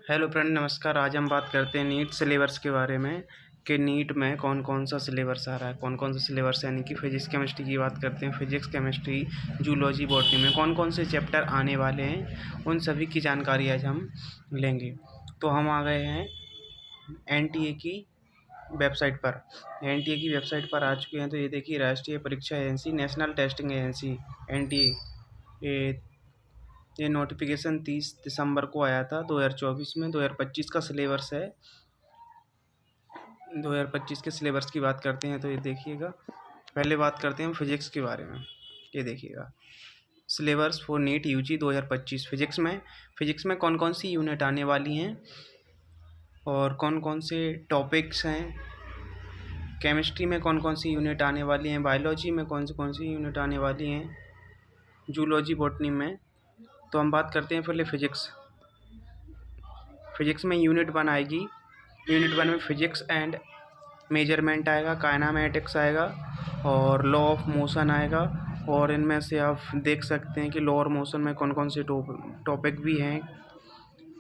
Hello friend, नमस्कार। आज हम बात करते हैं नीट सिलेबस के बारे में कि नीट में कौन कौन सा सिलेबस आ रहा है। कौन कौन सा सिलेबस यानी कि फिजिक्स केमिस्ट्री की बात करते हैं। फिजिक्स केमिस्ट्री जूलॉजी बॉटनी में कौन कौन से चैप्टर आने वाले हैं, उन सभी की जानकारी आज हम लेंगे। तो हम आ गए हैं एनटीए की वेबसाइट पर। एनटीए की वेबसाइट पर आ चुके हैं। तो ये देखिए, राष्ट्रीय परीक्षा agency, national testing agency NTA, ये नोटिफिकेशन 30 दिसंबर को आया था 2024 में। 2025 का सिलेबस है। 2025 के सिलेबस की बात करते हैं तो ये देखिएगा, पहले बात करते हैं फिजिक्स के बारे में। ये देखिएगा, syllabus for NEET UG 2025। Physics में कौन कौन सी यूनिट आने वाली हैं और कौन कौन से टॉपिक्स हैं। केमिस्ट्री में कौन कौन सी यूनिट आने वाली हैं। बायोलॉजी में कौन सी यूनिट आने वाली हैं। जूलॉजी बॉटनी में। तो हम बात करते हैं पहले फिजिक्स में यूनिट 1 आएगी। यूनिट 1 में फिजिक्स एंड मेजरमेंट आएगा, काइनेमेटिक्स आएगा और लॉ ऑफ मोशन आएगा। और इनमें से आप देख सकते हैं कि लॉ और मोशन में कौन कौन से टॉपिक भी हैं।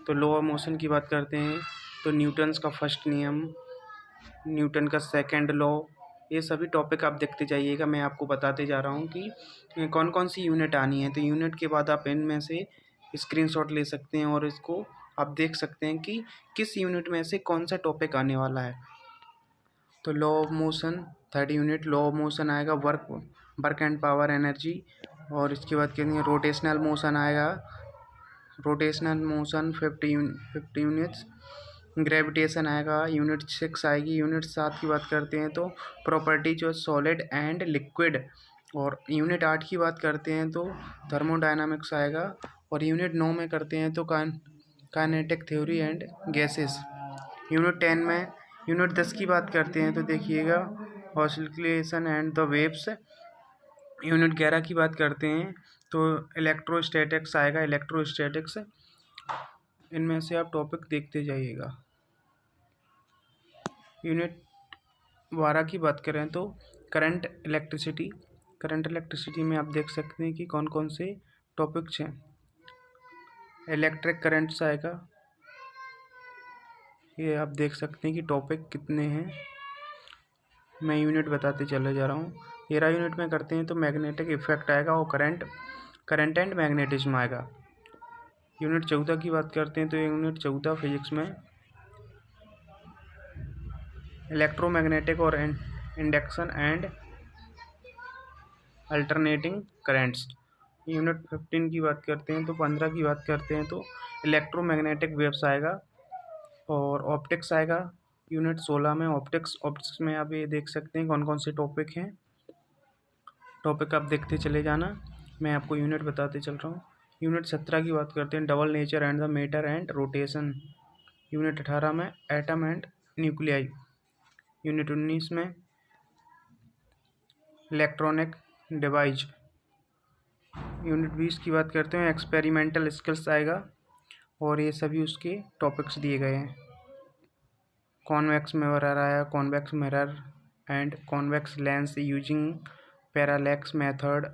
तो लॉ ऑफ मोशन की बात करते हैं तो न्यूटन्स का फर्स्ट नियम, न्यूटन का सेकंड लॉ, ये सभी टॉपिक आप देखते जाइएगा। मैं आपको बताते जा रहा हूँ कि कौन कौन सी यूनिट आनी है। तो यूनिट के बाद आप इनमें से स्क्रीनशॉट ले सकते हैं और इसको आप देख सकते हैं कि किस यूनिट में से कौन सा टॉपिक आने वाला है। तो law of motion, third unit law of motion आएगा, वर्क एंड पावर एनर्जी। और इसके बाद कहेंगे रोटेशनल मोशन आएगा, रोटेशनल मोशन 50 यूनिट्स। ग्रेविटेशन आएगा, यूनिट 6 आएगी। यूनिट 7 की बात करते हैं तो properties of solid and liquid. और यूनिट 8 की बात करते हैं तो थर्मोडायनामिक्स आएगा। और यूनिट 9 में करते हैं तो kinetic theory and gases. Unit 10 की बात करते हैं तो देखिएगा, oscillation and the waves. Unit 11 की बात करते हैं तो इलेक्ट्रोस्टैटिक्स आएगा, इलेक्ट्रोस्टैटिक्स। इनमें से आप टॉपिक देखते जाइएगा। यूनिट 12 की बात करें तो करंट इलेक्ट्रिसिटी में आप देख सकते हैं कि कौन कौन से टॉपिक्स हैं। इलेक्ट्रिक करंट्स आएगा, ये आप देख सकते हैं कि टॉपिक कितने हैं। मैं यूनिट बताते चले जा रहा हूँ। 13 यूनिट में करते हैं तो मैग्नेटिक इफेक्ट आएगा और करंट एंड मैग्नेटिज्म आएगा। यूनिट 14 की बात करते हैं तो यूनिट 14 फिजिक्स में इलेक्ट्रोमैग्नेटिक और induction and alternating currents. Unit 15 की बात करते हैं तो 15 की बात करते हैं तो इलेक्ट्रोमैग्नेटिक वेव्स आएगा और ऑप्टिक्स आएगा। यूनिट 16 में ऑप्टिक्स में आप ये देख सकते हैं कौन कौन से टॉपिक हैं। टॉपिक आप देखते चले जाना, मैं आपको यूनिट बताते चल रहा हूँ। यूनिट 17 की बात करते हैं double nature and the matter and rotation. Unit 18 में एटम एंड न्यूक्लियाई। यूनिट 19 में इलेक्ट्रॉनिक डिवाइस। यूनिट 20 की बात करते हैं एक्सपेरिमेंटल स्किल्स आएगा और ये सभी उसके टॉपिक्स दिए गए हैं। कॉन्वेक्स मिरर आया, convex mirror and convex lens using parallax method.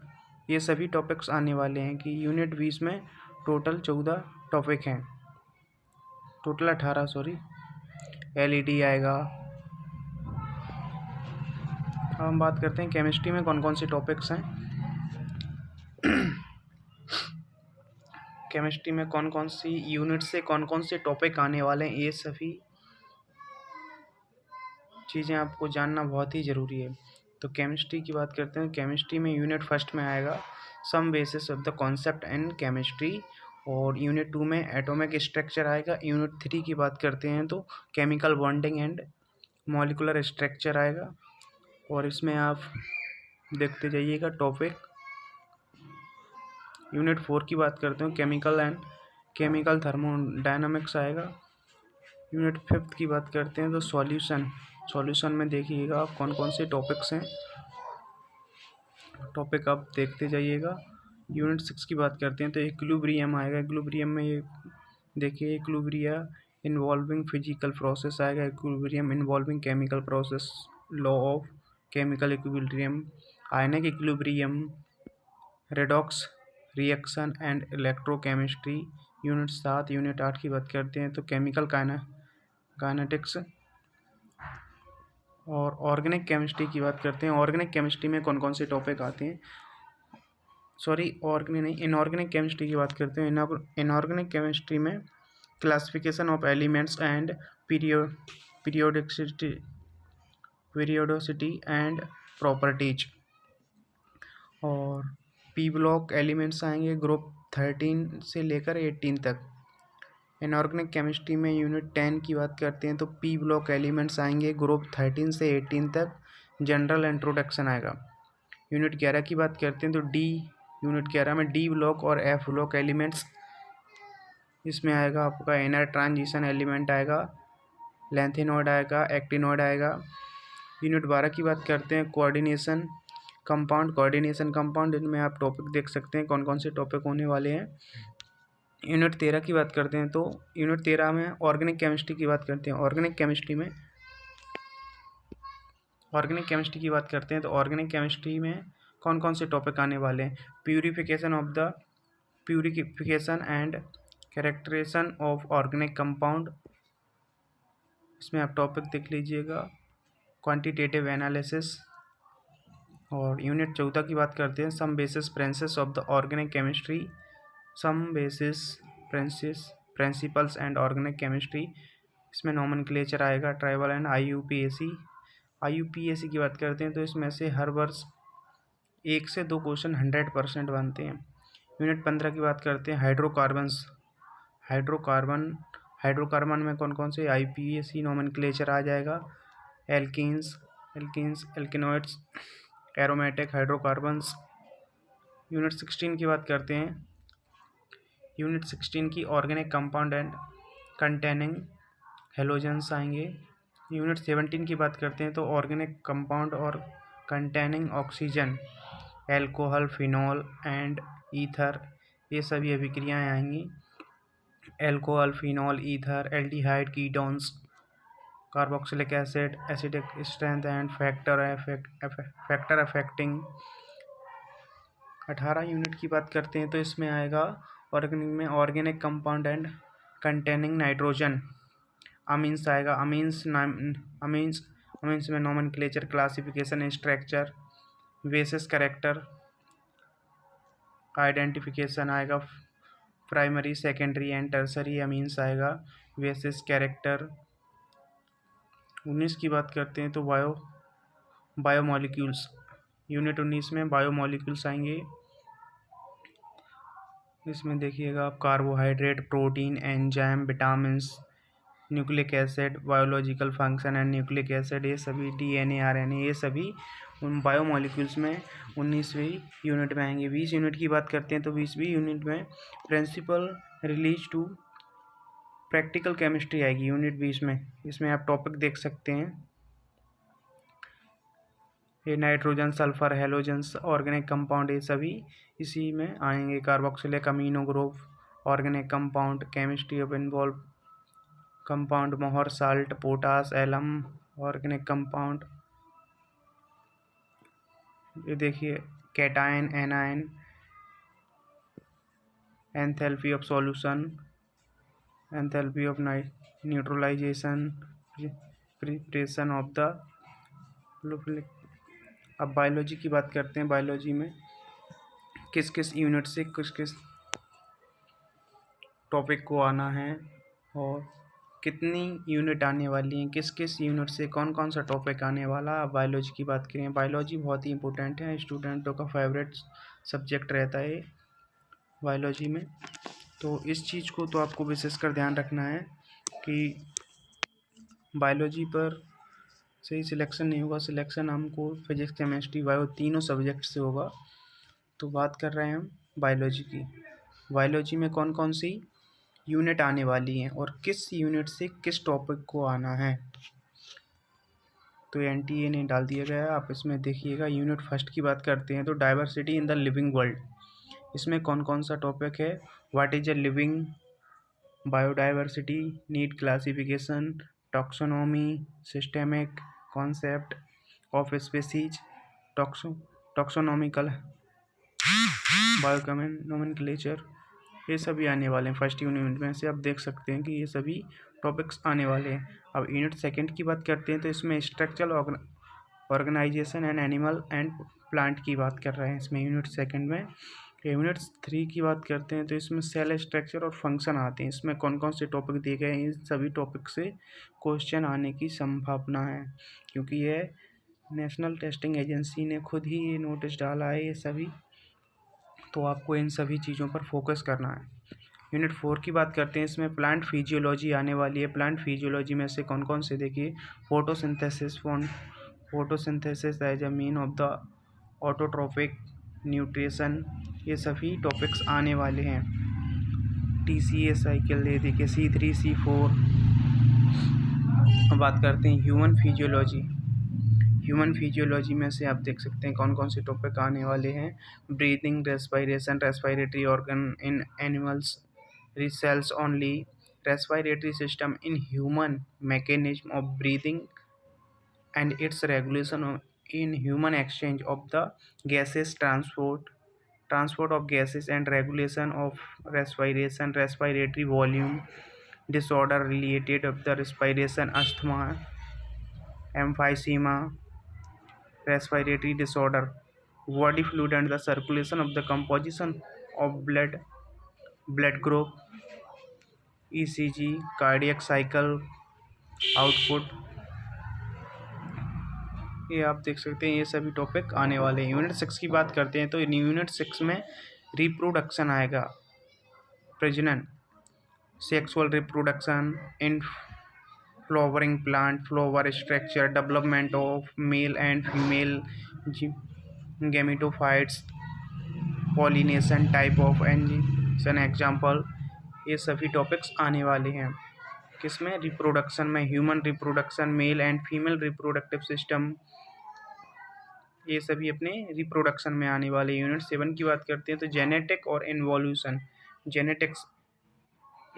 ये सभी टॉपिक्स आने वाले हैं कि यूनिट 20 में टोटल 14 टॉपिक हैं, टोटल 18 सॉरी। एलईडी आएगा। अब हम बात करते हैं केमिस्ट्री में कौन कौन से टॉपिक्स हैं। केमिस्ट्री में कौन कौन सी यूनिट से कौन कौन से टॉपिक आने वाले हैं, ये सभी चीज़ें आपको जानना बहुत ही ज़रूरी है। तो केमिस्ट्री की बात करते हैं। केमिस्ट्री में यूनिट फर्स्ट में आएगा some basis of the concept in chemistry. और यूनिट 2 में एटॉमिक स्ट्रक्चर आएगा। यूनिट 3 की बात करते हैं तो chemical bonding and molecular structure आएगा। और इसमें आप देखते जाइएगा टॉपिक। यूनिट 4 की बात करते हैं केमिकल थर्मोडायनामिक्स आएगा। यूनिट 5 की बात करते हैं तो सॉल्यूशन में देखिएगा आप कौन कौन से टॉपिक्स हैं। टॉपिक आप देखते जाइएगा। यूनिट 6 की बात करते हैं तो इक्विलिब्रियम आएगा। इक्विलिब्रियम में ये देखिए, इक्विलिब्रिया इन्वॉल्विंग फिजिकल प्रोसेस आएगा, equilibrium involving chemical process, law of chemical equilibrium, ionic equilibrium, redox reaction and electrochemistry, unit 7 unit 8 की बात करते हैं तो केमिकल काइनेटिक्स और ऑर्गेनिक केमिस्ट्री की बात करते हैं। ऑर्गेनिक केमिस्ट्री में कौन कौन से टॉपिक आते हैं, सॉरी ऑर्गेनिक नहीं, इनऑर्गेनिक केमिस्ट्री की बात करते हैं। इनऑर्गेनिक केमिस्ट्री में classification of elements and periodicity and properties, और पी ब्लॉक एलिमेंट्स आएंगे ग्रुप 13 से लेकर 18 तक। इनऑर्गेनिक केमिस्ट्री में यूनिट 10 की बात करते हैं तो पी ब्लॉक एलिमेंट्स आएंगे ग्रुप 13 से 18 तक, जनरल इंट्रोडक्शन आएगा। यूनिट 11 की बात करते हैं तो यूनिट 11 में डी ब्लॉक और एफ ब्लॉक एलिमेंट्स, इसमें आएगा आपका इनर ट्रांजिशन एलिमेंट आएगा, लेंथेनॉइड आएगा, एक्टिनॉइड आएगा। यूनिट 12 की बात करते हैं कोऑर्डिनेशन कंपाउंड, इनमें आप टॉपिक देख सकते हैं कौन कौन से टॉपिक होने वाले हैं। यूनिट 13 की बात करते हैं तो यूनिट 13 में ऑर्गेनिक केमिस्ट्री की बात करते हैं। ऑर्गेनिक केमिस्ट्री की बात करते हैं तो ऑर्गेनिक केमिस्ट्री में कौन कौन से टॉपिक आने वाले हैं। Purification and characterization of organic compound, इसमें आप टॉपिक देख लीजिएगा। Quantitative analysis. और यूनिट 14 की बात करते हैं some basis principles of the organic chemistry, principles and organic chemistry, इसमें नॉमेनक्लेचर आएगा, ट्राइबल एंड IUPAC की बात करते हैं तो इसमें से हर वर्ष 1 से 2 क्वेश्चन 100% बनते हैं। यूनिट 15 की बात करते हैं हाइड्रोकार्बन में कौन कौन से IUPAC नॉमेनक्लेचर आ जाएगा, एल्कीन्स, एल्किनॉइड्स, एरोमेटिक हाइड्रोकार्बन्स। यूनिट 16 की बात करते हैं, यूनिट 16 की organic compound and containing halogens आएंगे। यूनिट 17 की बात करते हैं तो ऑर्गेनिक कंपाउंड और containing oxygen, alcohol, phenol and ether, ये सभी अभिक्रियाएँ आएंगी। Alcohol, phenol, ether, aldehyde, ketones, carboxylic acid, acidic strength and factor affecting. 18 unit की बात करते हैं तो इसमें आएगा organic compound and containing nitrogen, amines आएगा, अमीन्स में nomenclature, classification, structure, basis, character, identification आएगा, primary, secondary and tertiary amines आएगा, बेसिस, कैरेक्टर। 19 की बात करते हैं तो बायोमोलिक्यूल्स, यूनिट 19 में बायोमोलिक्यूल्स आएंगे। इसमें देखिएगा आप carbohydrate, protein, enzyme, vitamins, nucleic acid, biological function and nucleic acid, ये सभी DNA, RNA, ये सभी उन बायोमोलिक्यूल्स में 19वीं यूनिट में आएंगे। 20 यूनिट की बात करते हैं तो 20वीं यूनिट में principles related to practical chemistry आएगी यूनिट 20 में। इसमें आप टॉपिक देख सकते हैं, ये nitrogen, sulphur, halogens, organic compound, ये सभी इसी में आएंगे। Carboxylic amino group, organic compound, chemistry of involved compound, Mohr salt, potash, alum, organic compound, ये देखिए cation, anion, enthalpy of solution, enthalpy of neutralization, preparation of the. अब biology की बात करते हैं। बायोलॉजी में किस किस यूनिट से किस किस टॉपिक को आना है और कितनी यूनिट आने वाली हैं, किस किस यूनिट से कौन कौन सा टॉपिक आने वाला। अब बायोलॉजी की बात करें, बायोलॉजी बहुत ही इंपॉर्टेंट है, स्टूडेंटों का फेवरेट सब्जेक्ट रहता है बायोलॉजी में। तो इस चीज़ को तो आपको विशेषकर ध्यान रखना है कि बायोलॉजी पर सही सिलेक्शन नहीं होगा, सिलेक्शन हमको फिजिक्स, केमिस्ट्री, बायो तीनों सब्जेक्ट से होगा। तो बात कर रहे हैं हम बायोलॉजी की। बायोलॉजी में कौन कौन सी यूनिट आने वाली हैं और किस यूनिट से किस टॉपिक को आना है, तो NTA ने डाल दिया गया है, आप इसमें देखिएगा। यूनिट फर्स्ट की बात करते हैं तो diversity in the living world, इसमें कौन कौन सा टॉपिक है। What is a living, biodiversity, need classification, taxonomy, systemic concept of species, taxonomical, bionomenclature, ये सभी आने वाले हैं फर्स्ट यूनिट में से। आप देख सकते हैं कि ये सभी टॉपिक्स आने वाले हैं। अब यूनिट सेकंड की बात करते हैं तो इसमें structural organization and animal and plant की बात कर रहे हैं इसमें यूनिट सेकंड में। यूनिट 3 की बात करते हैं तो इसमें सेल स्ट्रक्चर और फंक्शन आते हैं। इसमें कौन कौन से टॉपिक दिए गए हैं, इन सभी टॉपिक से क्वेश्चन आने की संभावना है, क्योंकि ये नेशनल टेस्टिंग एजेंसी ने खुद ही ये नोटिस डाला है ये सभी, तो आपको इन सभी चीज़ों पर फोकस करना है। यूनिट 4 की बात करते हैं, इसमें प्लांट फिजियोलॉजी आने वाली है। प्लांट फिजियोलॉजी में से कौन कौन से देखिए, photosynthesis as a mean of the autotrophic nutrition, ये सभी टॉपिक्स आने वाले हैं। TCA साइकिल ये देखिए, C3 C4। बात करते हैं ह्यूमन फिजियोलॉजी में से आप देख सकते हैं कौन कौन से टॉपिक आने वाले हैं। Breathing, respiration, respiratory organ in animals, cells only, respiratory system in human, mechanism of breathing and its regulation in human, exchange of the gases, transport of gases and regulation of respiration, respiratory volume, disorder related of the respiration, asthma, emphysema, respiratory disorder, body fluid and the circulation of the composition of blood group, ECG, cardiac cycle, output, ये आप देख सकते हैं ये सभी topic आने वाले हैं। यूनिट 6 की बात करते हैं तो यूनिट 6 में रिप्रोडक्शन आएगा, प्रजनन, sexual reproduction in flowering plant, flower structure, development of male and female gametophytes, pollination, type of engine example, ये सभी टॉपिक्स आने वाले हैं किसमें, रिप्रोडक्शन में। Human reproduction, male and female reproductive system, ये सभी अपने रिप्रोडक्शन में आने वाले। यूनिट 7 की बात करते हैं तो जेनेटिक और इन्वोल्यूशन, जेनेटिक्स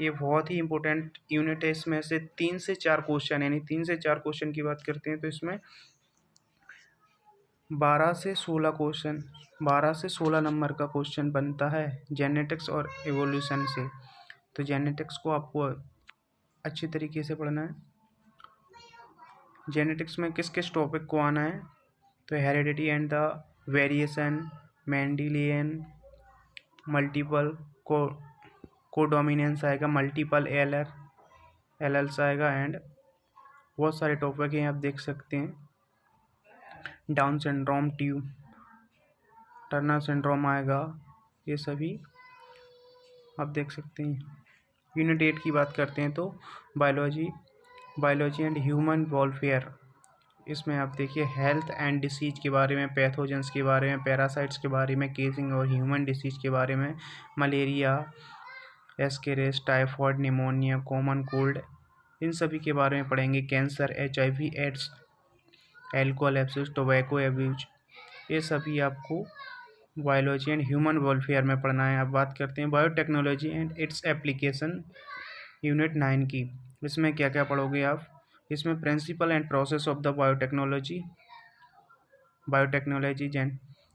ये बहुत ही इंपॉर्टेंट यूनिट है। इसमें से 3 से 4 क्वेश्चन, यानी 3 से 4 क्वेश्चन की बात करते हैं तो इसमें 12 से 16 नंबर का क्वेश्चन बनता है जेनेटिक्स और एवोल्यूशन से। तो जेनेटिक्स को आपको अच्छी तरीके से पढ़ना है। जेनेटिक्स में किस किस टॉपिक को आना है, तो heredity and the variation, Mendelian, multiple codominance आएगा, मल्टीपल एलएल्स आएगा, एंड बहुत सारे टॉपिक हैं आप देख सकते हैं। डाउन सिंड्रोम, टर्नर सिंड्रोम आएगा, ये सभी आप देख सकते हैं। यूनिट 8 की बात करते हैं तो बायोलॉजी एंड ह्यूमन वेलफेयर, इसमें आप देखिए हेल्थ एंड डिसीज के बारे में, पैथोजेंस के बारे में, पैरासाइट्स के बारे में, केसिंग और ह्यूमन डिसीज के बारे में, malaria, ascaris, typhoid, pneumonia, common cold, इन सभी के बारे में पढ़ेंगे। Cancer, HIV, AIDS, alcohol abuse, tobacco abuse, ये सभी आपको बायोलॉजी एंड ह्यूमन वेलफेयर में पढ़ना है। अब बात करते हैं biotechnology and its application, unit 9 की। इसमें क्या क्या पढ़ोगे आप, इसमें principle and process of the biotechnology,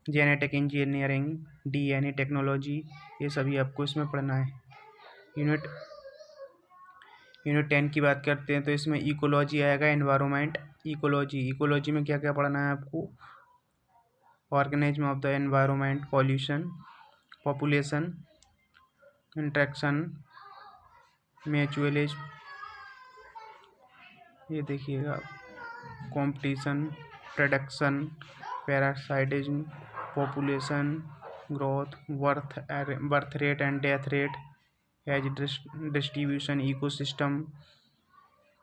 genetic engineering, DNA technology, ये सभी आपको इसमें पढ़ना है। यूनिट 10 की बात करते हैं तो इसमें इकोलॉजी आएगा, एनवायरनमेंट, इकोलॉजी में क्या क्या पढ़ना है आपको, organism of the environment, pollution, population, interaction, mutualism, ये देखिएगा, competition, production, parasitism, population growth, birth rate and death rate, age distribution, ecosystem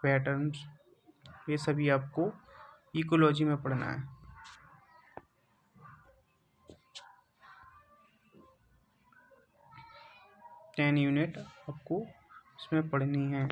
patterns, ये सभी आपको इकोलॉजी में पढ़ना है। 10 यूनिट आपको इसमें पढ़नी है।